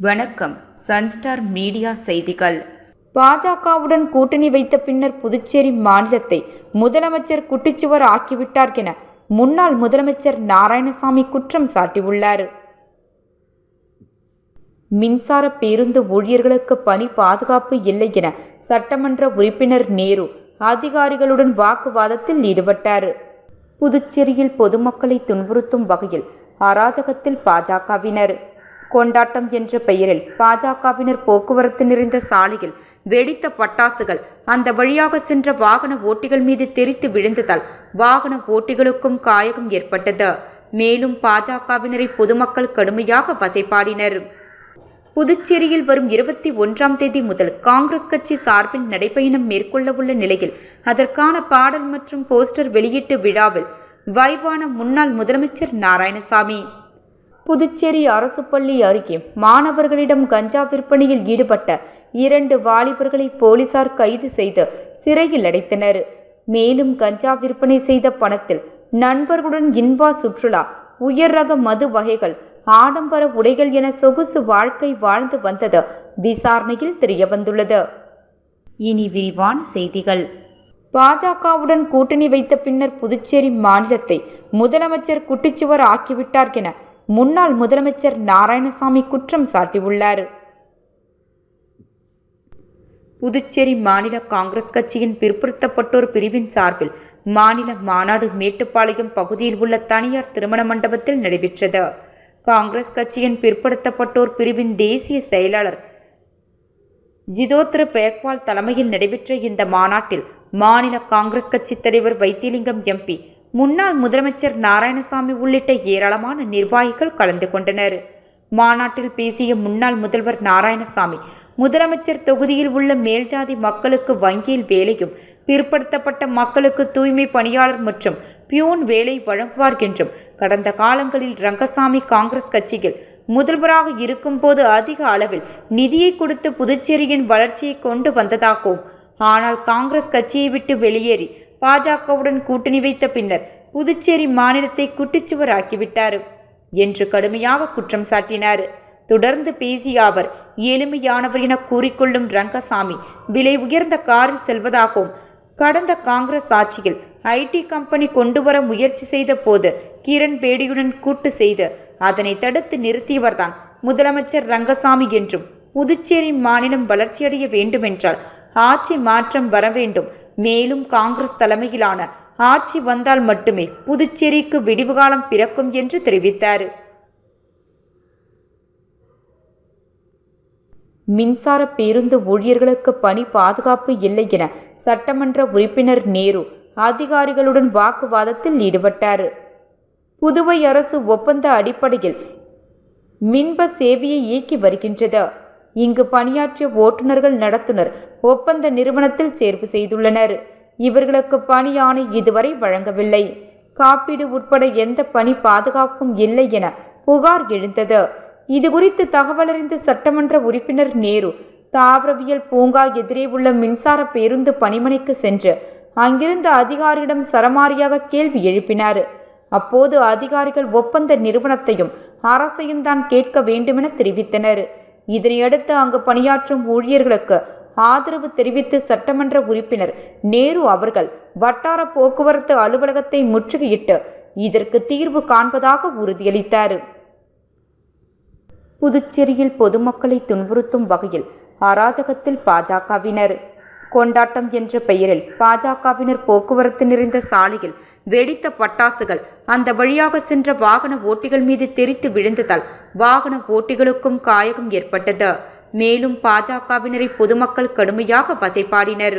வணக்கம். Sunstar media செய்திகள். பாஜகவுடன் கூட்டணி வைத்த பின்னர் புதுச்சேரி மாநிலத்தை முதலமைச்சர் குட்டிச்சுவர் ஆக்கிவிட்டார் என முன்னாள் முதலமைச்சர் நாராயணசாமி குற்றம் சாட்டியுள்ளார். மின்சார பேருந்து ஊழியர்களுக்கு பணி பாதுகாப்பு இல்லை என சட்டமன்ற உறுப்பினர் நேரு அதிகாரிகளுடன் வாக்குவாதத்தில் ஈடுபட்டார். புதுச்சேரியில் பொதுமக்களை துன்புறுத்தும் வகையில் அராஜகத்தில் பாஜகவினர். கொண்டாட்டம் என்ற பெயரில் பாஜகவினர் போக்குவரத்து நிறைந்த சாலையில் வெடித்த பட்டாசுகள் அந்த வழியாக சென்ற வாகன ஓட்டிகள் மீது தெரித்து விழுந்ததால் வாகன ஓட்டிகளுக்கும் காயம் ஏற்பட்டது. மேலும் பாஜகவினரை பொதுமக்கள் கடுமையாக வசைபாடினர். புதுச்சேரியில் வரும் 21ஆம் தேதி முதல் காங்கிரஸ் கட்சி சார்பில் நடைபயணம் மேற்கொள்ள உள்ள நிலையில் அதற்கான பாடல் மற்றும் போஸ்டர் வெளியீட்டு விழாவில் வைவான முன்னாள் முதலமைச்சர் நாராயணசாமி. புதுச்சேரி அரசு பள்ளி அருகே மாணவர்களிடம் கஞ்சா விற்பனையில் ஈடுபட்ட 2 வாலிபர்களை போலீசார் கைது செய்து சிறையில் அடைத்தனர். மேலும் கஞ்சா விற்பனை செய்த பணத்தில் நண்பர்களுடன் இன்பா சுற்றுலா, உயர் ரக மது வகைகள், ஆடம்பர உடைகள் என சொகுசு வாழ்க்கை வாழ்ந்து வந்தது விசாரணையில் தெரியவந்துள்ளது. இனி விரிவான செய்திகள். பாஜகவுடன் கூட்டணி வைத்த பின்னர் புதுச்சேரி மாநிலத்தை முதலமைச்சர் குட்டிச்சுவர் ஆக்கிவிட்டார் என முன்னாள் முதலமைச்சர் நாராயணசாமி குற்றம் சாட்டியுள்ளார். புதுச்சேரி மாநில காங்கிரஸ் கட்சியின் பிற்படுத்தப்பட்டோர் பிரிவின் சார்பில் மாநில மாநாடு மேட்டுப்பாளையம் பகுதியில் உள்ள தனியார் திருமண மண்டபத்தில் நடைபெற்றது. காங்கிரஸ் கட்சியின் பிற்படுத்தப்பட்டோர் பிரிவின் தேசிய செயலாளர் ஜிதோத்ர பேக்வால் தலைமையில் நடைபெற்ற இந்த மாநாட்டில் மாநில காங்கிரஸ் கட்சி தலைவர் வைத்திலிங்கம் எம்பி, முன்னாள் முதலமைச்சர் நாராயணசாமி உள்ளிட்ட ஏராளமான நிர்வாகிகள் கலந்து கொண்டனர். மாநாட்டில் பேசிய முன்னாள் முதல்வர் நாராயணசாமி, முதலமைச்சர் தொகுதியில் உள்ள மேல்ஜாதி மக்களுக்கு வங்கியில் வேலையும், பிற்படுத்தப்பட்ட மக்களுக்கு தூய்மை பணியாளர் மற்றும் பியூன் வேலை வழங்குவார் என்றும், கடந்த காலங்களில் ரங்கசாமி காங்கிரஸ் கட்சியில் முதல்வராக இருக்கும்போது அதிக அளவில் நிதியை கொடுத்து புதுச்சேரியின் வளர்ச்சியை கொண்டு வந்ததாகவும், ஆனால் காங்கிரஸ் கட்சியை விட்டு வெளியேறி பாஜகவுடன் கூட்டணி வைத்த பின்னர் புதுச்சேரி மாநிலத்தை குட்டிச்சுவர் ஆக்கிவிட்டார் என்று கடுமையாக குற்றம் சாட்டினார். தொடர்ந்து பேசிய அவர், எளிமையானவர் என கூறிக்கொள்ளும் ரங்கசாமி விலை உயர்ந்த காரில் செல்வதாகவும், கடந்த காங்கிரஸ் ஆட்சியில் ஐடி கம்பெனி கொண்டு வர முயற்சி செய்த போது கிரண் பேடியுடன் கூட்டு செய்து அதனை தடுத்து நிறுத்தியவர்தான் முதலமைச்சர் ரங்கசாமி என்றும், புதுச்சேரி மாநிலம் வளர்ச்சியடைய வேண்டுமென்றால் ஆட்சி மாற்றம் வர வேண்டும், மேலும் காங்கிரஸ் தலைமையிலான ஆட்சி வந்தால் மட்டுமே புதுச்சேரிக்கு விடிவு காலம் பிறக்கும் என்று தெரிவித்தார். மின்சார பேருந்து ஊழியர்களுக்கு பணி பாதுகாப்பு இல்லை என சட்டமன்ற உறுப்பினர் நேரு அதிகாரிகளுடன் வாக்குவாதத்தில் ஈடுபட்டார். புதுவை அரசு ஒப்பந்த அடிப்படையில் மின்பஸ் சேவையை இயக்கி வருகின்றது. இங்கு பணியாற்றிய ஓட்டுநர்கள், நடத்துனர் ஒப்பந்த நிறுவனத்தில் சேர்வு செய்துள்ளனர். இவர்களுக்கு பணி ஆணை இதுவரை வழங்கவில்லை. காப்பீடு உட்பட எந்த பணி பாதுகாப்பும் இல்லை என புகார் எழுந்தது. இதுகுறித்து தகவலறிந்த சட்டமன்ற உறுப்பினர் நேரு தாவரவியல் பூங்கா எதிரே உள்ள மின்சார பேருந்து பணிமனைக்கு சென்று அங்கிருந்த அதிகாரியிடம் சரமாரியாக கேள்வி எழுப்பினார். அப்போது அதிகாரிகள் ஒப்பந்த நிறுவனத்தையும் அரசையும் தான் கேட்க வேண்டுமென தெரிவித்தனர். இதனையடுத்து அங்கு பணியாற்றும் ஊழியர்களுக்கு ஆதரவு தெரிவித்து சட்டமன்ற உறுப்பினர் நேரு அவர்கள் வட்டார போக்குவரத்து அலுவலகத்தை முற்றுகையிட்டு இதற்கு தீர்வு காண்பதாக உறுதியளித்தார். புதுச்சேரியில் பொதுமக்களை துன்புறுத்தும் வகையில் அராஜகத்தில் பாஜகவினர். கொண்டாட்டம் என்ற பெயரில் பாஜகவினர் போக்குவரத்து நிறைந்த சாலையில் வெடித்த பட்டாசுகள் அந்த வழியாக சென்ற வாகன ஓட்டிகள் மீது தெரித்து விழுந்ததால் வாகன ஓட்டிகளுக்கும் காயம் ஏற்பட்டது. மேலும் பாஜகவினரை பொதுமக்கள் கடுமையாக வசைபாடினர்.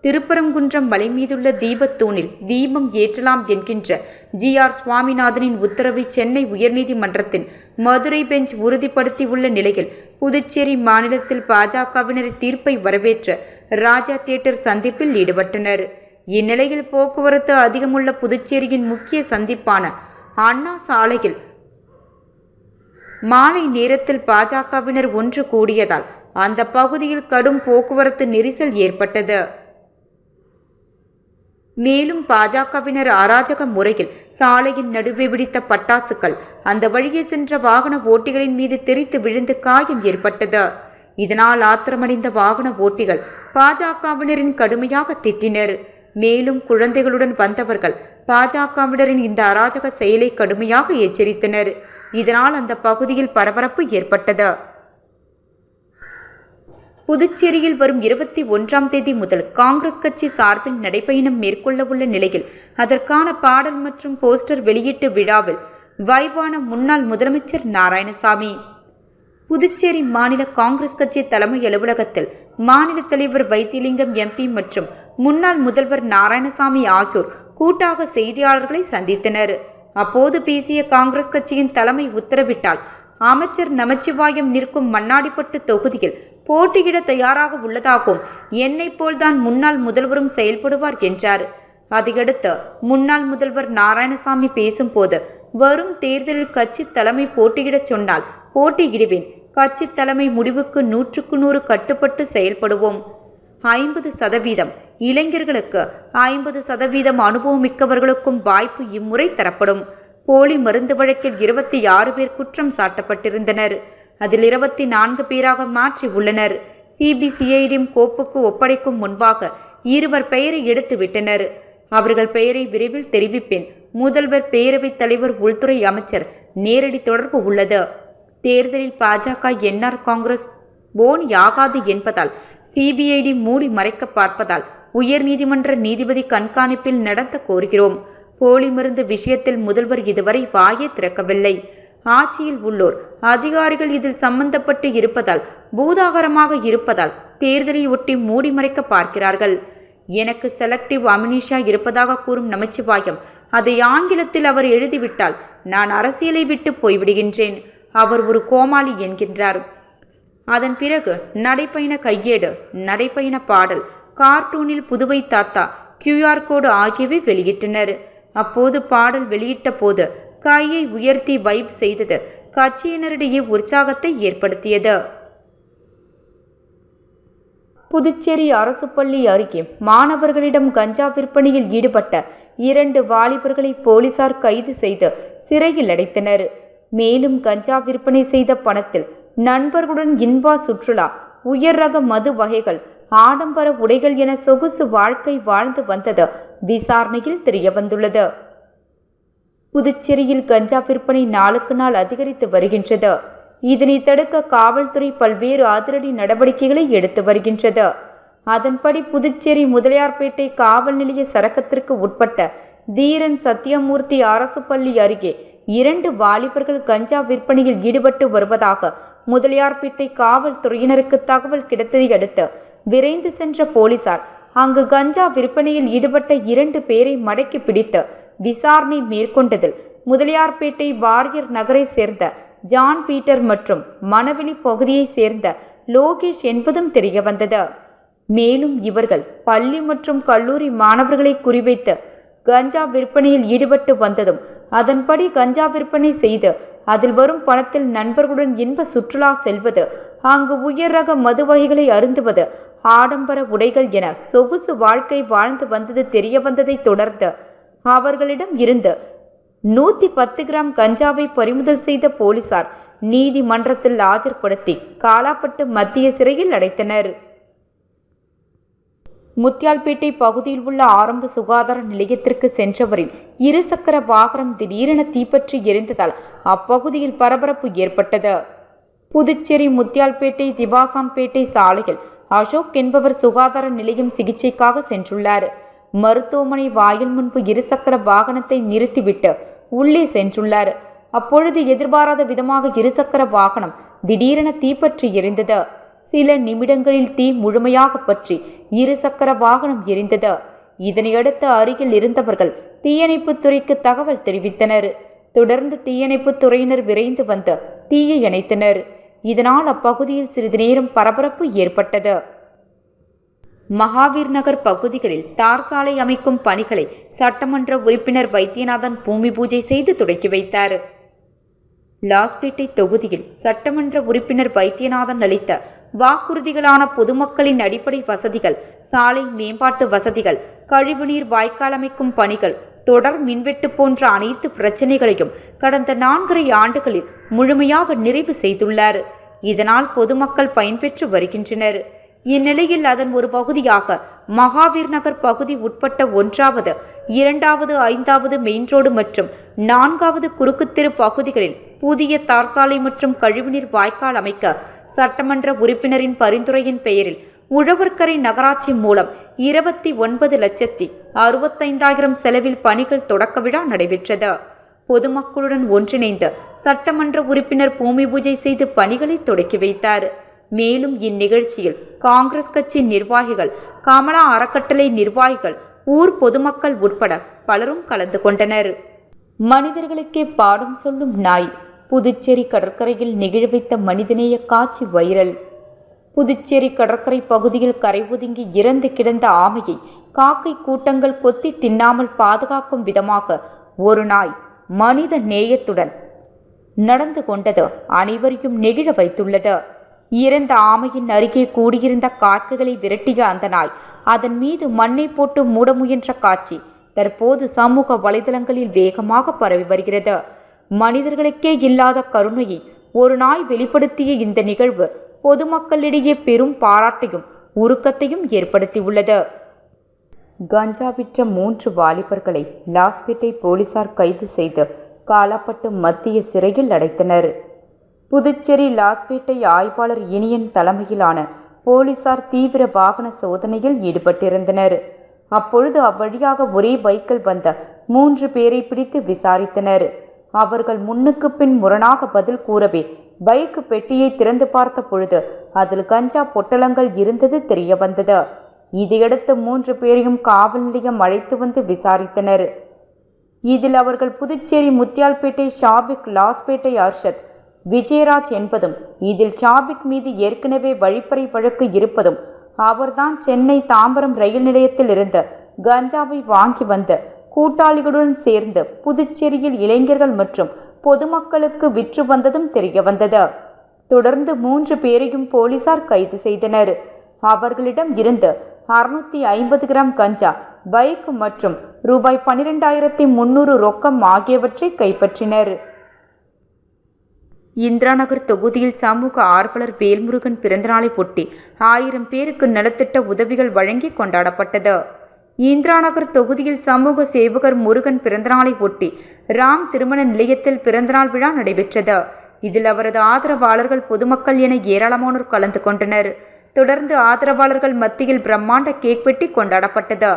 திருப்பரங்குன்றம் மலை மீதுள்ள தீபத்தூணில் தீபம் ஏற்றலாம் என்கின்ற GR சுவாமிநாதனின் உத்தரவை சென்னை உயர்நீதிமன்றத்தின் மதுரை பெஞ்ச் உறுதிப்படுத்தியுள்ள நிலையில் புதுச்சேரி மாநிலத்தில் பாஜகவினர் தீர்ப்பை வரவேற்று ராஜா தியேட்டர் சந்திப்பில் ஈடுபட்டனர். இந்நிலையில் போக்குவரத்து அதிகமுள்ள புதுச்சேரியின் முக்கிய சந்திப்பான அண்ணா சாலையில் மாலை நேரத்தில் பாஜகவினர் ஒன்று கூடியதால் அந்த பகுதியில் கடும் போக்குவரத்து நெரிசல் ஏற்பட்டது. மேலும் பாஜகவினர் அராஜக முறையில் சாலையின் நடுவே வெடித்த பட்டாசுகள் அந்த வழியே சென்ற வாகன ஓட்டிகளின் மீது தெரித்து விழுந்து காயம் ஏற்பட்டது. இதனால் ஆத்திரமடைந்த வாகன ஓட்டிகள் பாஜகவினரின் கடுமையாக திட்டினர். மேலும் குழந்தைகளுடன் வந்தவர்கள் பாஜகவினரின் இந்த அராஜக செயலை கடுமையாக எச்சரித்தனர். இதனால் அந்த பகுதியில் பரபரப்பு ஏற்பட்டது. புதுச்சேரியில் வரும் 21ஆம் தேதி முதல் காங்கிரஸ் கட்சி சார்பில் நடைபயணம் மேற்கொள்ள உள்ள நிலையில் அதற்கான பாடல் மற்றும் போஸ்டர் வெளியீட்டு விழாவில் வைவான முன்னாள் முதலமைச்சர் நாராயணசாமி. புதுச்சேரி மாநில காங்கிரஸ் கட்சி தலைமை அலுவலகத்தில் மாநில தலைவர் வைத்திலிங்கம் எம்பி மற்றும் முன்னாள் முதல்வர் நாராயணசாமி ஆகியோர் கூட்டாக செய்தியாளர்களை சந்தித்தனர். அப்போது பேசிய காங்கிரஸ் கட்சியின் தலைமை உத்தரவிட்டால் அமைச்சர் நமச்சிவாயம் நிற்கும் மண்ணாடிப்பட்டு தொகுதியில் போட்டியிட தயாராக உள்ளதாகவும் என்னை போல்தான் முன்னாள் முதல்வரும் செயல்படுவார் என்றார். அதையடுத்து முன்னாள் முதல்வர் நாராயணசாமி பேசும்போது வரும் தேர்தலில் கட்சி தலைமை போட்டியிடச் சொன்னால் போட்டியிடுவேன். கட்சி தலைமை முடிவுக்கு 100க்கு 100 கட்டுப்பட்டு செயல்படுவோம். 50% இளைஞர்களுக்கு 50% அனுபவமிக்கவர்களுக்கும் வாய்ப்பு இம்முறை தரப்படும். போலி மருந்து வழக்கில் 26 பேர் குற்றம் சாட்டப்பட்டிருந்தனர். அதில் 24 பேராக மாற்றி உள்ளனர். சிபிசிஐடியும் கோப்புக்கு ஒப்படைக்கும் முன்பாக 2 பெயரை எடுத்து விட்டனர். அவர்கள் பெயரை விரைவில் தெரிவிப்பேன். முதல்வர், பேரவைத் தலைவர், உள்துறை அமைச்சர் நேரடி தொடர்பு உள்ளது. தேர்தலில் பாஜக என்ஆர் காங்கிரஸ் போனி ஆகாது என்பதால் சிபிஐடி மூடி மறைக்க பார்ப்பதால் உயர்நீதிமன்ற நீதிபதி கண்காணிப்பில் நடத்த கோருகிறோம். போலி மருந்து விஷயத்தில் முதல்வர் இதுவரை வாயே திறக்கவில்லை. ஆட்சியில் உள்ளோர் அதிகாரிகள் இதில் சம்பந்தப்பட்டு இருப்பதால் பூதாகரமாக இருப்பதால் தேர்தலை ஒட்டி மூடி மறைக்க பார்க்கிறார்கள். எனக்கு செலக்டிவ் அமினிஷா இருப்பதாக கூறும் நமச்சிவாயம் அதை ஆங்கிலத்தில் அவர் எழுதிவிட்டால் நான் அரசியலை விட்டு போய்விடுகின்றேன். அவர் ஒரு கோமாளி என்கின்றார். அதன் பிறகு நடைப்பயண கையேடு, நடைப்பயண பாடல், கார்ட்டூனில் புதுவை தாத்தா, QR கோடு ஆகியவை வெளியிட்டனர். அப்போது பாடல் வெளியிட்ட போது கையை உயர்த்தி வைப் செய்தது கட்சியினரிடையே உற்சாகத்தை ஏற்படுத்தியது. புதுச்சேரி அரசு பள்ளி அருகே மாணவர்களிடம் கஞ்சா விற்பனையில் ஈடுபட்ட 2 வாலிபர்களை போலீசார் கைது செய்து சிறையில் அடைத்தனர். மேலும் கஞ்சா விற்பனை செய்த பணத்தில் நண்பர்களுடன் இன்பா சுற்றுலா, உயர் ரக மது வகைகள், ஆடம்பர உடைகள் என சொகுசு வாழ்க்கை வாழ்ந்து வந்தது விசாரணையில் தெரியவந்துள்ளது. புதுச்சேரியில் கஞ்சா விற்பனை நாளுக்கு நாள் அதிகரித்து வருகின்றது. இதனை தடுக்க காவல்துறை பல்வேறு அதிரடி நடவடிக்கைகளை எடுத்து வருகின்றது. அதன்படி புதுச்சேரி முதலியார்பேட்டை காவல் நிலைய சரகத்திற்கு உட்பட்ட தீரன் சத்தியமூர்த்தி அரசு பள்ளி அருகே 2 வாலிபர்கள் கஞ்சா விற்பனையில் ஈடுபட்டு வருவதாக முதலியார்பேட்டை காவல்துறையினருக்கு தகவல் கிடைத்ததை அடுத்து விரைந்து சென்ற போலீசார் அங்கு கஞ்சா விற்பனையில் ஈடுபட்ட 2 பேரை மடக்கி பிடித்து விசாரணை மேற்கொண்டதில் முதலியார்பேட்டை வாரியர் நகரை சேர்ந்த ஜான் பீட்டர் மற்றும் மணவெளி பகுதியை சேர்ந்த லோகேஷ் என்பதும் தெரியவந்தது. மேலும் இவர்கள் பள்ளி மற்றும் கல்லூரி மாணவர்களை குறிவைத்து கஞ்சா விற்பனையில் ஈடுபட்டு வந்ததும் அதன்படி கஞ்சா விற்பனை செய்து அதில் வரும் பணத்தில் நண்பர்களுடன் இன்ப சுற்றுலா செல்வது, அங்கு உயர் ரக மது வகைகளை அருந்துவது, ஆடம்பர உடைகள் என சொகுசு வாழ்க்கை வாழ்ந்து வந்தது தெரிய வந்ததை தொடர்ந்து அவர்களிடம் இருந்து 110 கிராம் கஞ்சாவை பறிமுதல் செய்த போலீசார் நீதிமன்றத்தில் ஆஜர்படுத்தி காலாப்பட்டு மத்திய சிறையில் அடைத்தனர். முத்தியால்பேட்டை பகுதியில் உள்ள ஆரம்ப சுகாதார நிலையத்திற்கு சென்றவரின் 2 சக்கர வாகனம் திடீரென தீப்பற்றி எரிந்ததால் அப்பகுதியில் பரபரப்பு ஏற்பட்டது. புதுச்சேரி முத்தியால்பேட்டை திவாசான்பேட்டை சாலையில் அசோக் என்பவர் சுகாதார நிலையம் சிகிச்சைக்காக சென்றுள்ளார். மருத்துவமனை வாயில் முன்பு 2 சக்கர வாகனத்தை நிறுத்திவிட்டு உள்ளே சென்றுள்ளார். அப்பொழுது எதிர்பாராத விதமாக 2 சக்கர வாகனம் திடீரென தீப்பற்றி எரிந்தது. சில நிமிடங்களில் தீ முழுமையாக பற்றி 2 சக்கர வாகனம் எரிந்தது. இதனையடுத்து அருகில் இருந்தவர்கள் தீயணைப்பு துறைக்கு தகவல் தெரிவித்தனர். தொடர்ந்து தீயணைப்பு துறையினர் விரைந்து வந்து தீயை அணைத்தனர். இதனால் அப்பகுதியில் சிறிது நேரம் பரபரப்பு ஏற்பட்டது. மகாவீர் நகர் பகுதிகளில் தார் சாலை அமைக்கும் பணிகளை சட்டமன்ற உறுப்பினர் வைத்தியநாதன் பூமி பூஜை செய்து தொடக்கி வைத்தார். லாஸ்பேட்டை தொகுதியில் சட்டமன்ற உறுப்பினர் வைத்தியநாதன் அளித்த வாக்குறுதிகளான பொதுமக்களின் அடிப்படை வசதிகள், சாலை மேம்பாட்டு வசதிகள், கழிவுநீர் வாய்க்கால் அமைக்கும் பணிகள், தொடர் மின்வெட்டு போன்ற அனைத்து பிரச்சினைகளையும் கடந்த 4.5 ஆண்டுகளில் முழுமையாக நிறைவு செய்துள்ளார். இதனால் பொதுமக்கள் பயன்பெற்று வருகின்றனர். இந்நிலையில் அதன் ஒரு பகுதியாக மகாவீர் நகர் பகுதி உட்பட்ட 1வது, 2வது, 5வது மெயின் ரோடு மற்றும் 4வது குறுக்குத்தெரு பகுதிகளில் புதிய தார்சாலை மற்றும் கழிவுநீர் வாய்க்கால் அமைக்க சட்டமன்ற உறுப்பினரின் பரிந்துரையின் பெயரில் உழவர்கரை நகராட்சி மூலம் 29,65,000 செலவில் பணிகள் தொடக்க விழா நடைபெற்றது. பொதுமக்களுடன் ஒன்றிணைந்து சட்டமன்ற உறுப்பினர் பூமி பூஜை செய்து பணிகளை தொடக்கி வைத்தார். மேலும் இந்நிகழ்ச்சியில் காங்கிரஸ் கட்சி நிர்வாகிகள், கமலா அறக்கட்டளை நிர்வாகிகள், ஊர் பொதுமக்கள் உட்பட பலரும் கலந்து கொண்டனர். மனிதர்களுக்கே பாடம் சொல்லும் நாய். புதுச்சேரி கடற்கரையில் நெகிழ வைத்த மனிதநேய காட்சி வைரல். புதுச்சேரி கடற்கரை பகுதியில் கரை ஒதுங்கி இறந்து கிடந்த ஆமையை காக்கை கூட்டங்கள் கொத்தி தின்னாமல் பாதுகாக்கும் விதமாக ஒரு நாய் மனித நேயத்துடன் நடந்து கொண்டது அனைவரையும் நெகிழ வைத்துள்ளது. இறந்த ஆமையின் அருகே கூடியிருந்த காக்கைகளை விரட்டிய அந்த நாய் அதன் மீது மண்ணை போட்டு மூட முயன்ற காட்சி தற்போது சமூக வலைதளங்களில் வேகமாக பரவி வருகிறது. மனிதர்களுக்கே இல்லாத கருணையை ஒரு நாய் வெளிப்படுத்திய இந்த நிகழ்வு பொதுமக்களிடையே பெரும் பாராட்டையும் உருக்கத்தையும் ஏற்படுத்தியுள்ளது. கஞ்சா விற்ற 3 வாலிபர்களை லாஸ்பேட்டை போலீசார் கைது செய்து காலாப்பட்டு மத்திய சிறையில் அடைத்தனர். புதுச்சேரி லாஸ்பேட்டை ஆய்வாளர் இனியன் தலைமையிலான போலீசார் தீவிர வாகன சோதனையில் ஈடுபட்டிருந்தனர். அப்பொழுது அவ்வழியாக ஒரே பைக்கில் வந்த 3 பேரை பிடித்து விசாரித்தனர். அவர்கள் முன்னுக்கு பின் முரணாக பதில் கூறவே பைக் பெட்டியை திறந்து பார்த்த பொழுது அதில் கஞ்சா பொட்டலங்கள் இருந்தது தெரிய வந்தது. இதையடுத்து 3 பேரையும் காவல் நிலையம் அழைத்து வந்து விசாரித்தனர். இதில் அவர்கள் புதுச்சேரி முத்தியால்பேட்டை ஷாபிக், லாஸ்பேட்டை அர்ஷத், விஜயராஜ் என்பதும், இதில் ஷாபிக் மீது ஏற்கனவே வழிப்பறை வழக்கு இருப்பதும், அவர்தான் சென்னை தாம்பரம் ரயில் நிலையத்தில் இருந்து கஞ்சாவை வாங்கி வந்த கூட்டாளிகளுடன் சேர்ந்து புதுச்சேரியில் இளைஞர்கள் மற்றும் பொதுமக்களுக்கு விற்று வந்ததும் தெரிய வந்தது. தொடர்ந்து 3 பேரையும் போலீசார் கைது செய்தனர். அவர்களிடம் இருந்து 650 கிராம் கஞ்சா, பைக் மற்றும் ரூபாய் 12,300 ரொக்கம் ஆகியவற்றை கைப்பற்றினர். இந்திரா நகர் தொகுதியில் சமூக ஆர்வலர் வேல்முருகன் பிறந்தநாளை ஒட்டி 1000 பேருக்கு நலத்திட்ட உதவிகள் வழங்கி கொண்டாடப்பட்டது. இந்திரா நகர் தொகுதியில் சமூக சேவகர் முருகன் பிறந்தநாளை ஒட்டி ராம் திருமண நிலையத்தில் பிறந்தநாள் விழா நடைபெற்றது. இதில் அவரது ஆதரவாளர்கள், பொதுமக்கள் என ஏராளமானோர் கலந்து கொண்டனர். தொடர்ந்து ஆதரவாளர்கள் மத்தியில் பிரம்மாண்ட கேக் வெட்டி கொண்டாடப்பட்டது.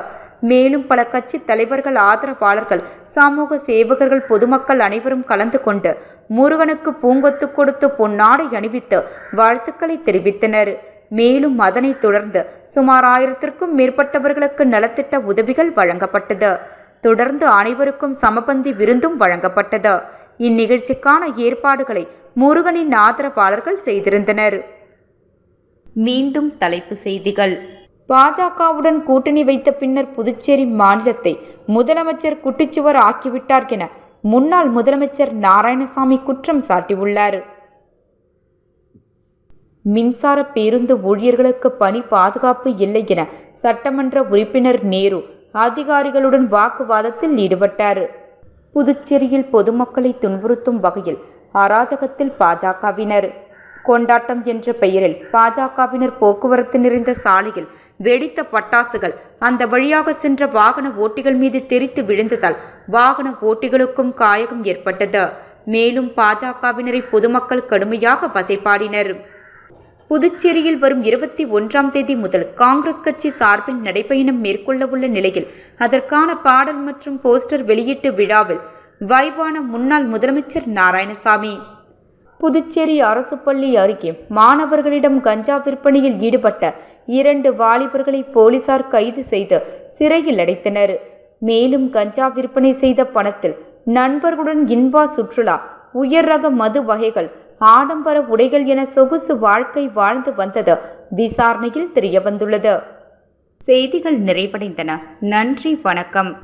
மேலும் பல கட்சி தலைவர்கள், ஆதரவாளர்கள், சமூக சேவகர்கள், பொதுமக்கள் அனைவரும் கலந்து கொண்டு முருகனுக்கு பூங்கொத்து கொடுத்து பொன்னாடை அணிவித்து வாழ்த்துக்களை தெரிவித்தனர். மேலும் அதனைத் தொடர்ந்து சுமார் 1000க்கும் மேற்பட்டவர்களுக்கு நலத்திட்ட உதவிகள் வழங்கப்பட்டது. தொடர்ந்து அனைவருக்கும் சமபந்தி விருந்தும் வழங்கப்பட்டது. இந்நிகழ்ச்சிக்கான ஏற்பாடுகளை முருகனின் ஆதரவாளர்கள் செய்திருந்தனர். மீண்டும் தலைப்பு செய்திகள். பாஜகவுடன் கூட்டணி வைத்த பின்னர் புதுச்சேரி மாநிலத்தை முதலமைச்சர் குட்டிச்சுவர் ஆக்கிவிட்டார் என முன்னாள் முதலமைச்சர் நாராயணசாமி குற்றம் சாட்டியுள்ளார். மின்சார பேருந்து ஊழியர்களுக்கு பணி பாதுகாப்பு இல்லை என சட்டமன்ற உறுப்பினர் நேரு அதிகாரிகளுடன் வாக்குவாதத்தில் ஈடுபட்டார். புதுச்சேரியில் பொதுமக்களை துன்புறுத்தும் வகையில் அராஜகத்தில் பாஜகவினர். கொண்டாட்டம் என்ற பெயரில் பாஜகவினர் போக்குவரத்து நிறைந்த சாலையில் வெடித்த பட்டாசுகள் அந்த வழியாக சென்ற வாகன ஓட்டிகள் மீது தெரித்து விழுந்ததால் வாகன ஓட்டிகளுக்கும் காயம் ஏற்பட்டது. மேலும் பாஜகவினரை பொதுமக்கள் கடுமையாக வசைபாடினர். புதுச்சேரியில் வரும் 21ஆம் தேதி முதல் காங்கிரஸ் கட்சி சார்பில் நடைபயணம் மேற்கொள்ள உள்ள நிலையில் அதற்கான பாடல் மற்றும் போஸ்டர் வெளியீட்டு விழாவில் வைவான முன்னாள் முதலமைச்சர் நாராயணசாமி. புதுச்சேரி அரசு பள்ளி அருகே மாணவர்களிடம் கஞ்சா விற்பனையில் ஈடுபட்ட 2 வாலிபர்களை போலீசார் கைது செய்து சிறையில் அடைத்தனர். மேலும் கஞ்சா விற்பனை செய்த பணத்தில் நண்பர்களுடன் இன்பா சுற்றுலா, உயர் ரக மது வகைகள், ஆடம்பர உடைகள் என சொகுசு வாழ்க்கை வாழ்ந்து வந்தது விசாரணையில் தெரியவந்துள்ளது. செய்திகள் நிறைவடைந்தன. நன்றி, வணக்கம்.